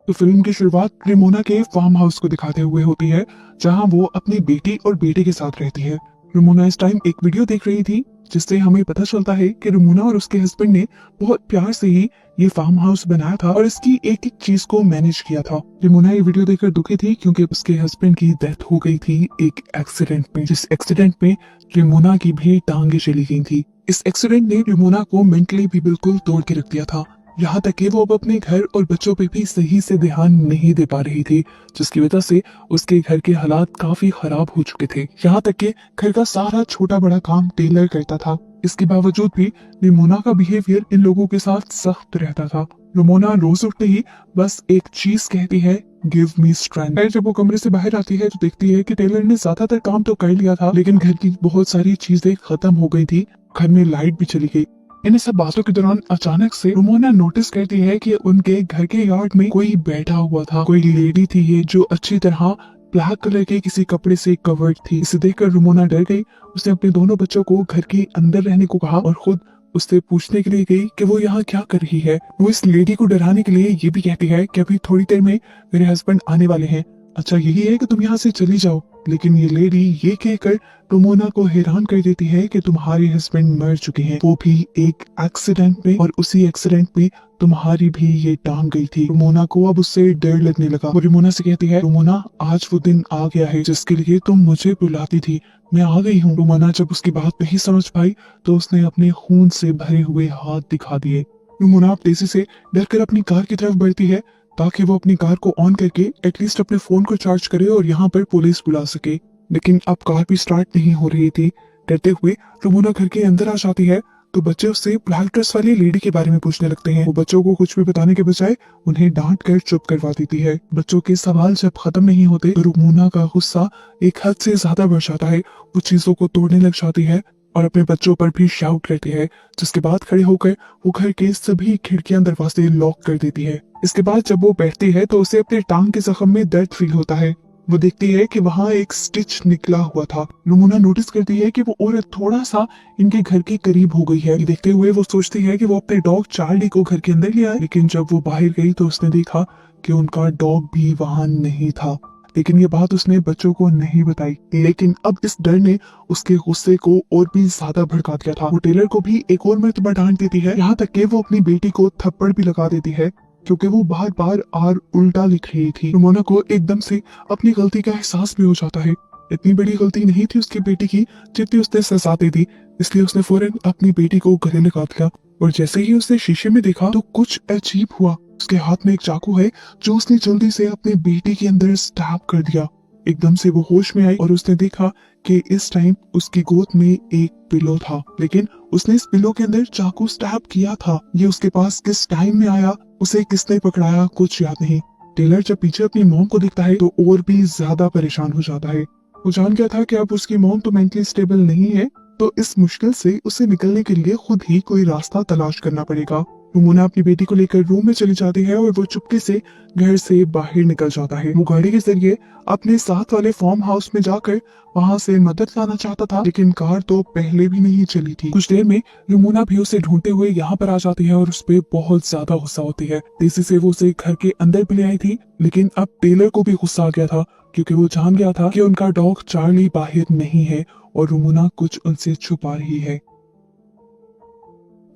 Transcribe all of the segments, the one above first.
तो फिल्म की शुरुआत रेमोना के फार्म हाउस को दिखाते हुए होती है, जहां वो अपनी बेटी और बेटे के साथ रहती है। रेमोना इस टाइम एक वीडियो देख रही थी, जिससे हमें पता चलता है कि रेमोना और उसके हस्बैंड ने बहुत प्यार से ही ये फार्म हाउस बनाया था और इसकी एक एक चीज को मैनेज किया था। रेमोना ये वीडियो देखकर दुखी थी क्योंकि उसके हस्बैंड की डेथ हो गई थी एक एक्सीडेंट में, जिस एक्सीडेंट में रेमोना की भी टांगे चली गई थी। इस एक्सीडेंट ने रेमोना को मेंटली भी बिल्कुल तोड़ के रख दिया था, यहाँ तक कि वो अब अपने घर और बच्चों पे भी सही से ध्यान नहीं दे पा रही थी, जिसकी वजह से उसके घर के हालात काफी खराब हो चुके थे। यहाँ तक कि घर का सारा छोटा बड़ा काम टेलर करता था। इसके बावजूद भी रेमोना का बिहेवियर इन लोगों के साथ सख्त रहता था। रेमोना रोज उठते ही बस एक चीज कहती है, गिव मी स्ट्रेंथ। जब वो कमरे से बाहर आती है तो देखती है कि टेलर ने ज्यादातर काम तो कर लिया था, लेकिन घर की बहुत सारी चीजें खत्म हो गई थी। घर में लाइट भी चली गई। इन सब बातों के दौरान अचानक से रेमोना नोटिस करती है कि उनके घर के यार्ड में कोई बैठा हुआ था। कोई लेडी थी ये, जो अच्छी तरह ब्लैक कलर के किसी कपड़े से कवर्ड थी। इसे देखकर रेमोना डर गई। उसने अपने दोनों बच्चों को घर के अंदर रहने को कहा और खुद उससे पूछने के लिए गई कि वो यहाँ क्या कर रही है। वो इस लेडी को डराने के लिए ये भी कहती है कि अभी थोड़ी देर में मेरे हस्बैंड आने वाले हैं, अच्छा यही है कि तुम यहाँ से चली जाओ। लेकिन ये लेडी ये कहकर रेमोना को हैरान कर देती है कि तुम्हारे हस्बैंड मर चुके हैं, वो भी एक एक्सीडेंट में, और उसी एक्सीडेंट में तुम्हारी भी ये टांग गई थी। रेमोना को अब उससे डर लगने लगा। वो रेमोना से कहती है, रेमोना आज वो दिन आ गया है जिसके लिए तुम मुझे बुलाती थी, मैं आ गई हूँ। रेमोना जब उसकी बात नहीं समझ पाई तो उसने अपने खून से भरे हुए हाथ दिखा दिए। रेमोना तेजी से डरकर अपनी कार की तरफ बढ़ती है ताकि वो अपनी कार को ऑन करके एटलीस्ट अपने फोन को चार्ज करे और यहाँ पर पुलिस बुला सके। लेकिन अब कार भी स्टार्ट नहीं हो रही थी। डरते हुए रेमोना घर के अंदर आ जाती है तो बच्चे उससे ब्लैक ड्रेस वाली लेडी के बारे में पूछने लगते हैं। वो बच्चों को कुछ भी बताने के बजाय उन्हें डांट कर चुप करवा देती है। बच्चों के सवाल जब खत्म नहीं होते तो रेमोना का गुस्सा एक हद से ज्यादा बढ़ जाता है। वो चीजों को तोड़ने लग जाती है और अपने बच्चों पर भी शाउट करती है, जिसके बाद खड़े होकर वो घर के सभी खिड़कियां दरवाजे लॉक कर देती है। इसके बाद जब वो बैठती है तो उसे अपने टांग के जख्म में दर्द फील होता है। वो देखती है कि वहाँ एक स्टिच निकला हुआ था। रेमोना नोटिस करती है कि वो औरत थोड़ा सा इनके घर के करीब हो गई है। ये देखते हुए वो सोचती है कि वो अपने डॉग चार्ली को घर के अंदर ले आए, लेकिन जब वो बाहर गई तो उसने देखा कि उनका डॉग भी वहाँ नहीं था। लेकिन ये बात उसने बच्चों को नहीं बताई। लेकिन अब इस डर ने उसके गुस्से को और भी ज्यादा भड़का दिया था। वो टेलर को भी एक और मर्तबा डांट देती है, यहाँ तक कि वो अपनी बेटी को थप्पड़ भी लगा देती है क्योंकि वो बार बार आर उल्टा लिख रही थी। रेमोना को एकदम से अपनी गलती का एहसास भी हो जाता है। इतनी बड़ी गलती नहीं थी उसकी बेटी की जितनी उसने सजा दी थी, इसलिए उसने फौरन अपनी बेटी को गले लगा दिया। और जैसे ही उसने शीशे में देखा तो कुछ अजीब हुआ। उसके हाथ में एक चाकू है जो उसने जल्दी से अपने बेटे के अंदर स्टैब कर दिया। एकदम से वो होश में आई और उसने देखा कि इस टाइम उसकी गोद में एक पिलो था, लेकिन उसने इस पिलो के अंदर चाकू स्टैब किया था। ये उसके पास किस टाइम में आया, उसे किसने पकड़ाया, कुछ याद नहीं। टेलर जब पीछे अपनी मॉम को देखता है तो और भी ज्यादा परेशान हो जाता है। वो जान गया था कि अब उसकी मॉम तो मेंटली स्टेबल नहीं है, तो इस मुश्किल से उसे निकलने के लिए खुद ही कोई रास्ता तलाश करना पड़ेगा। रेमोना अपनी बेटी को लेकर रूम में चली जाती है और वो चुपके से घर से बाहर निकल जाता है। वो गाड़ी के जरिए अपने साथ वाले फार्म हाउस में जाकर वहां से मदद लाना चाहता था, लेकिन कार तो पहले भी नहीं चली थी। कुछ देर में रेमोना भी उसे ढूंढते हुए यहाँ पर आ जाती है और उस पर बहुत ज्यादा गुस्सा होती है। तेजी से वो उसे घर के अंदर भी ले आई थी, लेकिन अब टेलर को भी गुस्सा आ गया था क्योंकि वो जान गया था कि उनका डॉग चार्ली बाहर नहीं है और रेमोना कुछ उनसे छुपा रही है।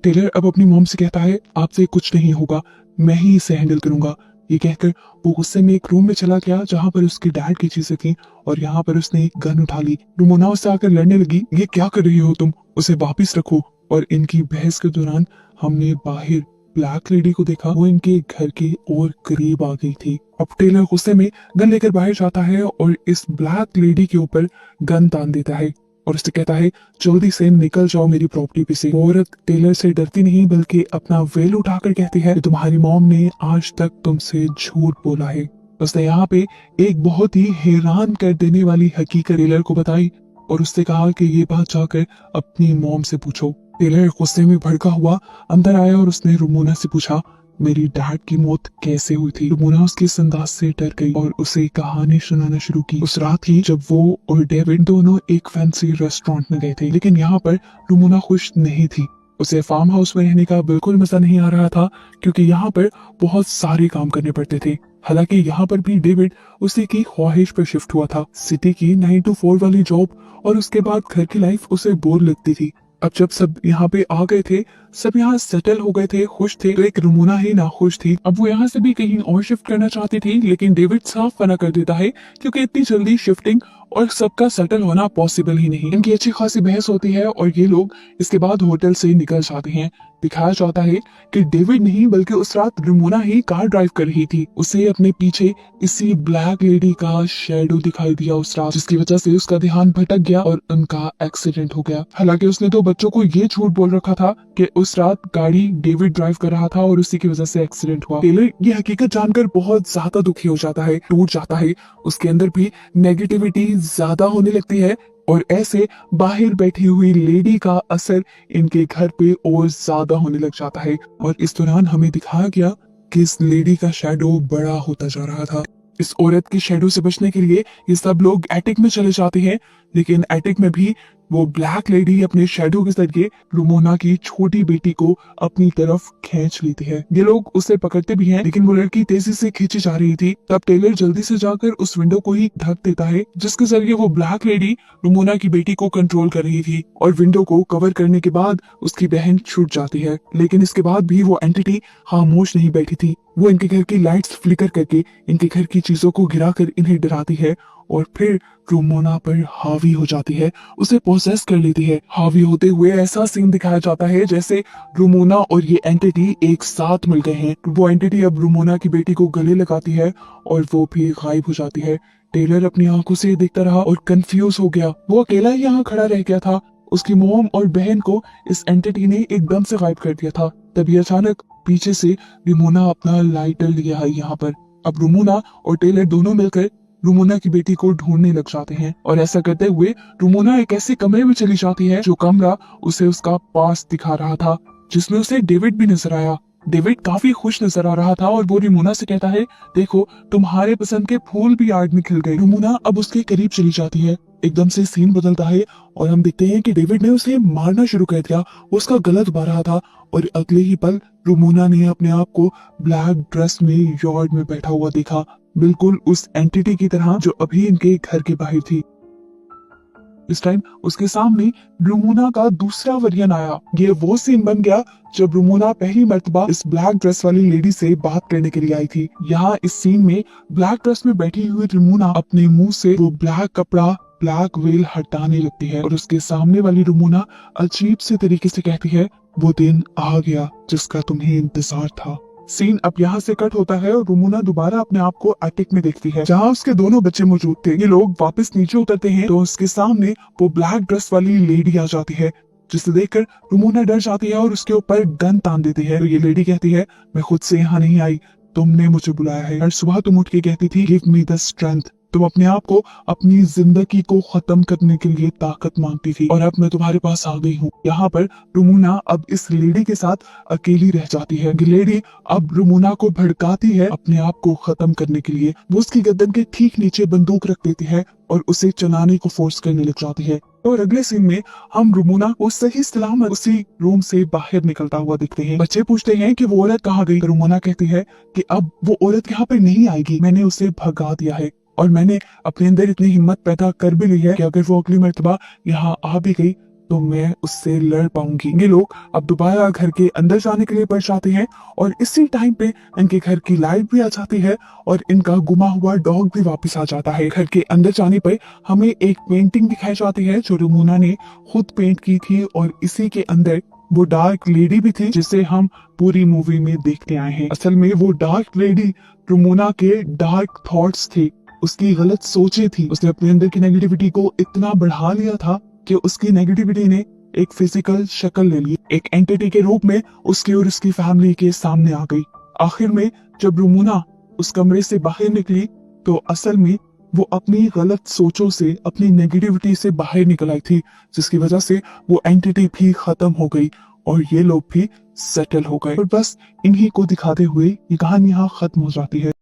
टेलर अब अपनी मॉम से कहता है, आपसे कुछ नहीं होगा, मैं ही इसे हैंडल करूंगा। ये कहकर वो गुस्से में एक रूम में चला गया जहां पर उसके डैड की चीजें थी और यहाँ पर उसने एक गन उठा ली। रेमोना उससे आकर लड़ने लगी, ये क्या कर रही हो तुम, उसे वापिस रखो। और इनकी बहस के दौरान हमने बाहर ब्लैक लेडी को देखा, वो इनके घर के और करीब आ गई थी। अब टेलर गुस्से में गन लेकर बाहर जाता है और इस ब्लैक लेडी के ऊपर गन तान देता है और उससे कहता है, जल्दी से निकल जाओ मेरी प्रॉपर्टी पे से। औरत टेलर से डरती नहीं बल्कि अपना वेल उठाकर कहती है कि तुम्हारी मॉम ने आज तक तुमसे झूठ बोला है। उसने यहाँ पे एक बहुत ही हैरान कर देने वाली हकीकत टेलर को बताई और उससे कहा कि ये बात जाकर अपनी मॉम से पूछो। टेलर गुस्से में भड़का हुआ अंदर आया और उसने रेमोना से पूछा, मेरी डैड की मौत कैसे हुई थी। रेमोना उसके इस अंदाज से डर गई और उसे कहानी सुनाना शुरू की। उस रात ही जब वो और डेविड दोनों एक फैंसी रेस्टोरेंट में गए थे, लेकिन यहाँ पर रेमोना खुश नहीं थी। उसे फार्म हाउस में रहने का बिल्कुल मजा नहीं आ रहा था क्योंकि यहाँ पर बहुत सारे काम करने पड़ते थे। हालांकि यहाँ पर भी डेविड उसी की ख्वाहिश पर शिफ्ट हुआ था। सिटी की 9 to 4 वाली जॉब और उसके बाद घर की लाइफ उसे बोर लगती थी। अब जब सब यहाँ पे आ गए थे, सब यहाँ सेटल हो गए थे, खुश थे, तो एक रुमोना ही ना खुश थी। अब वो यहाँ से भी कहीं और शिफ्ट करना चाहती थी, लेकिन डेविड साफ मना कर देता है क्योंकि इतनी जल्दी शिफ्टिंग और सबका सेटल होना पॉसिबल ही नहीं। इनकी अच्छी खासी बहस होती है और ये लोग इसके बाद होटल से निकल जाते हैं। दिखाया जाता है कि डेविड नहीं बल्कि उस रात रुमोना ही कार ड्राइव कर रही थी। उसे अपने पीछे इसी ब्लैक लेडी का शेडो दिखाई दिया उस रात, जिसकी वजह से उसका ध्यान भटक गया और उनका एक्सीडेंट हो गया। हालांकि उसने तो बच्चों को ये झूठ बोल रखा था कि उस रात गाड़ी डेविड ड्राइव कर रहा था और उसी की वजह से एक्सीडेंट हुआ। टेलर ये हकीकत जानकर बहुत ज्यादा दुखी हो जाता है, टूट जाता है। उसके अंदर भी नेगेटिविटी ज्यादा होने लगती है और ऐसे बाहर बैठी हुई लेडी का असर इनके घर पे और ज्यादा होने लग जाता है। और इस दौरान हमें दिखाया गया कि इस लेडी का शैडो बड़ा होता जा रहा था। इस औरत की शैडो से बचने के लिए ये सब लोग एटिक में चले जाते हैं, लेकिन एटिक में भी वो ब्लैक लेडी अपने शैडो के जरिए रुमोना की छोटी बेटी को अपनी तरफ खींच लेती है। ये लोग उसे पकड़ते भी हैं, लेकिन वो लड़की तेजी से खींची जा रही थी। तब टेलर जल्दी से जाकर उस विंडो को ही ढक देता है, जिसके जरिए वो ब्लैक लेडी रुमोना की बेटी को कंट्रोल कर रही थी। और विंडो को कवर करने के बाद उसकी बहन छूट जाती है, लेकिन इसके बाद भी वो एंटिटी खामोश नहीं बैठी थी। वो इनके घर की लाइट्स फ्लिकर करके इनके घर की चीजों को गिराकर इन्हें डराती है और फिर रुमोना पर हावी हो जाती है, उसे पोसेस कर लेती है। हावी होते हुए ऐसा सीन दिखाया जाता है जैसे रुमोना और ये एंटिटी एक साथ मिल गए हैं। वो एंटिटी अब रुमोना की बेटी को गले लगाती है और वो भी गायब हो जाती है। टेलर अपनी आंखों से देखता रहा और कंफ्यूज हो गया। वो अकेला ही यहाँ खड़ा रह गया था। उसकी मोम और बहन को इस एंटिटी ने एकदम से गायब कर दिया था। तभी अचानक पीछे से रुमोना अपना लाइटर लिया है यहाँ पर। अब रुमोना और टेलर दोनों मिलकर रुमोना की बेटी को ढूंढने लग जाते हैं और ऐसा करते हुए रुमोना एक ऐसे कमरे में चली जाती है जो कमरा उसे उसका पास दिखा रहा था, जिसमें उसे डेविड भी नजर आया। डेविड काफी खुश नजर आ रहा था और वो रुमोना से कहता है, देखो तुम्हारे पसंद के फूल भी यार्ड में खिल गए। रुमोना अब उसके करीब चली जाती है। एकदम से सीन बदलता है और हम देखते हैं कि डेविड ने उसे मारना शुरू कर दिया। वो उसका गला दबा रहा था और अगले ही पल रुमोना ने अपने आप को ब्लैक ड्रेस में यार्ड में बैठा हुआ देखा, बिल्कुल उस एंटिटी की तरह जो अभी इनके घर के बाहर थी। इस टाइम उसके सामने रुमोना का दूसरा वर्जन आया। ये वो सीन बन गया जब रुमोना पहली मर्तबा इस ब्लैक ड्रेस वाली लेडी से बात करने के लिए आई थी। यहाँ इस सीन में ब्लैक ड्रेस में बैठी हुई रुमोना अपने मुंह से वो ब्लैक कपड़ा, ब्लैक वेल हटाने लगती है और उसके सामने वाली रुमोना अजीब से तरीके से कहती है, वो दिन आ गया जिसका तुम्हें इंतजार था। सीन अब यहाँ से कट होता है और रुमोना दोबारा अपने आप को एटिक में देखती है, जहाँ उसके दोनों बच्चे मौजूद थे। ये लोग वापस नीचे उतरते हैं तो उसके सामने वो ब्लैक ड्रेस वाली लेडी आ जाती है, जिसे देखकर रुमोना डर जाती है और उसके ऊपर गन तान देती है। तो ये लेडी कहती है, मैं खुद से यहाँ नहीं आई, तुमने मुझे बुलाया है। हर सुबह तुम उठ के कहती थी, गिव मी द स्ट्रेंथ। तुम अपने आप को अपनी जिंदगी को खत्म करने के लिए ताकत मांगती थी और अब मैं तुम्हारे पास आ गई हूँ। यहाँ पर रुमोना अब इस लेडी के साथ अकेली रह जाती है। लेडी अब रुमोना को भड़काती है अपने आप को खत्म करने के लिए। वो उसकी गर्दन के ठीक नीचे बंदूक रख देती है और उसे चलाने को फोर्स करने लग जाती है। और अगले सीन में हम रुमोना को सही सलामत उसी रूम से बाहर निकलता हुआ देखते हैं। बच्चे पूछते हैं कि वो औरत कहाँ गई। रुमोना कहती है कि अब वो औरत यहाँ पर नहीं आएगी, मैंने उसे भगा दिया है और मैंने अपने अंदर इतनी हिम्मत पैदा कर भी ली है कि अगर वो अगली मर्तबा यहाँ आ भी गई तो मैं उससे लड़ पाऊंगी। ये लोग अब दोबारा घर के अंदर जाने के लिए बढ़ जाते हैं और इसी टाइम पे इनके घर की लाइट भी आ जाती है और इनका गुमा हुआ डॉग भी वापस आ जाता है। घर के अंदर जाने पर हमें एक पेंटिंग दिखाई जाती है जो रुमोना ने खुद पेंट की थी और इसी के अंदर वो डार्क लेडी भी थी जिसे हम पूरी मूवी में देखते आए हैं। असल में वो डार्क लेडी रुमोना के डार्क थॉट्स थे, उसकी गलत सोचें थी। उसने अपने अंदर की नेगेटिविटी को इतना बढ़ा लिया था कि उसकी नेगेटिविटी ने एक फिजिकल शक्ल ले ली, एक एंटिटी के रूप में उसकी और उसकी फैमिली के सामने आ गई। आखिर में जब रुमोना उस कमरे से बाहर निकली तो असल में वो अपनी गलत सोचों से, अपनी नेगेटिविटी से बाहर निकल आई थी, जिसकी वजह से वो एंटिटी भी खत्म हो गई और ये लोग भी सेटल हो गए। और बस इन्हीं को दिखाते हुए ये कहानी यहाँ खत्म हो जाती है।